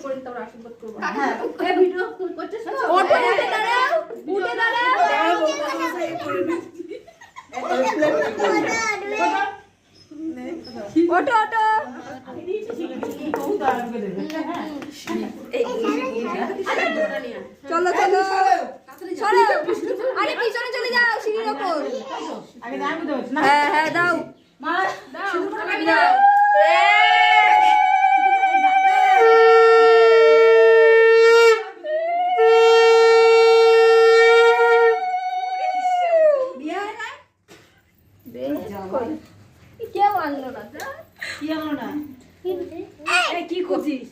করে তারপর আশীর্বাদ করব। হ্যাঁ এই ভিডিও করছিস তো ওঠো উঠে দাঁড়াও উঠে দাঁড়াও ওঠো ওঠো চলো চলো সরো আরে পিছনে চলে যাও সিঁড়ির ওপর হ্যাঁ হ্যাঁ দাও দাও দাও কেউ আনলো না কি আনো না এই কি করছিস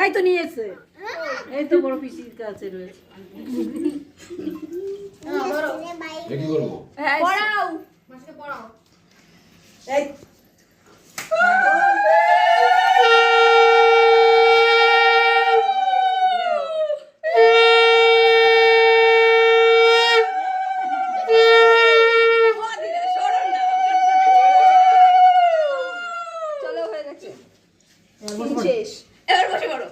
এই তো নিয়েছে এই তো বড় পিসির কাছে রয়েছে কি করবো পড়াও মাসকে পড়াও এই চলো হয়ে গেছে শেষ এবার বসে পড়ো